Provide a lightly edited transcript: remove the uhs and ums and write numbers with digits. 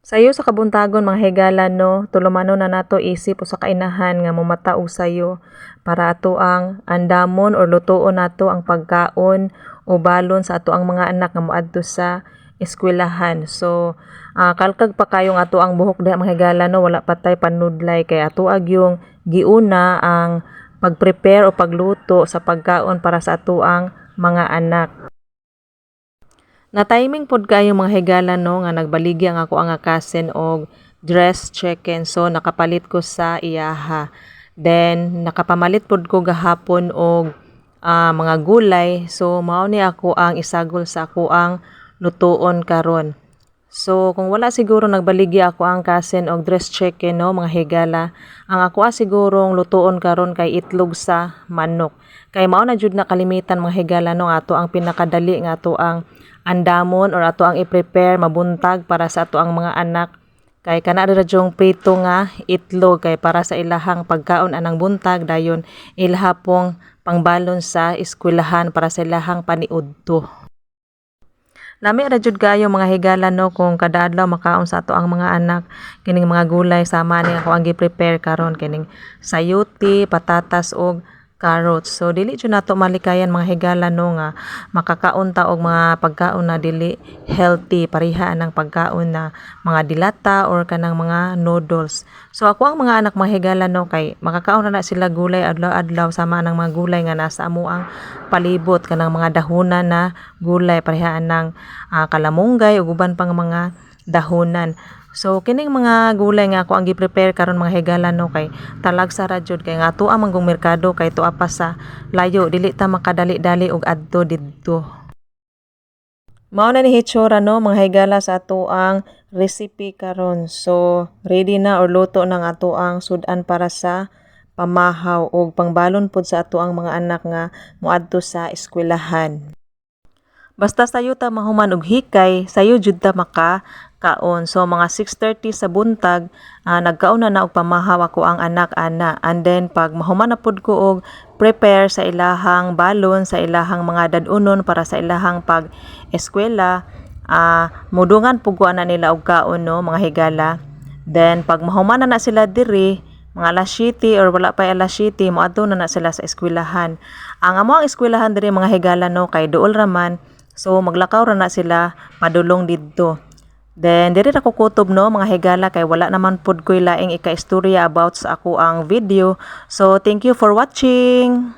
Sayo sa kabuntagon mga higala no, tulumano na nato isip o sa kainahan nga mumatao sayo para ato ang andamon or lutuon nato ang pagkaon o balon sa ato ang mga anak nga moadto sa eskwelahan. So, kalkag pa kayong ato ang buhok diha mga higala no, wala patay panudlay kay ato ag yung giuna ang pag-prepare o pagluto sa pagkaon para sa ato ang mga anak. Na timing pod kayo mga higala no nga nagbaligi ang ako ang cousin og dress chicken, so nakapalit ko sa iyaha. Then nakapamalit pod ko gahapon og mga gulay, so mao ni ako ang isagol sa ako ang lutuon karon. So kung wala siguro nagbaligi ako ang cousin og dress chicken no mga higala, ang ako sigurong lutuon karon kay itlog sa manok. Kay mao na jud na kalimitan mga higala no ato ang pinakadali nga ato ang andamon or ato ang i-prepare mabuntag para sa ato ang mga anak. Kay kana ra jung prito nga itlog kay para sa ilahang pagkaon anang buntag dayon ilaha pong pangbalon sa eskwelahan para sa ilahang paniudto. Lami ra jud kayo mga higala no kung kada adlaw makaon sa ato ang mga anak kining mga gulay sama ni ako ang gi-prepare karon kining sayote, patatas og carrots. So dili jud nato malikayan mga higala no nga makakaon ta og mga pagkaon na dili healthy pareha ng pagkaon na mga dilata or kanang mga noodles. So ako ang mga anak mga higala no kay makakaon na sila gulay adlaw-adlaw sama ng mga gulay nga nasa amo ang palibot kanang mga dahonan na gulay pareha ng kalamunggay ug uban pang mga dahonan. So kining mga gulay nga ako ang gi-prepare karon mga higala no kay talag sa radyod kay nga tuwa man gong merkado kay tuwa pa sa layo dili ta makadali-dali og adto didto. Mao na ni hitsura no mga higala sa ato ang recipe karon. So ready na or luto ng ato ang sudan para sa pamahaw og pangbalon pod sa ato ang mga anak nga moadto sa eskwelahan. Basta sayo ta mahuman og hikay, sayo jud ta makakaon. So mga 6:30 sa buntag, nagkaon na og pamahaw ako ang anak ana. And then pag mahuman na pod ko og prepare sa ilahang balon, sa ilahang mga dadunon para sa ilahang pag-eskwela, mudungan pud ko ana nila og kaon no mga higala. Then pag mahuman na sila diri, mga alas 7 or wala pa alas 7, moadto na sila sa eskwelahan. Ang amo ang eskwelahan diri mga higala no kay duol raman. So maglakaw ra na sila padulong didto. Then diri ra ko kutob no mga higala kay wala naman pud koy laing ika-istorya about sa ako ang video. So thank you for watching.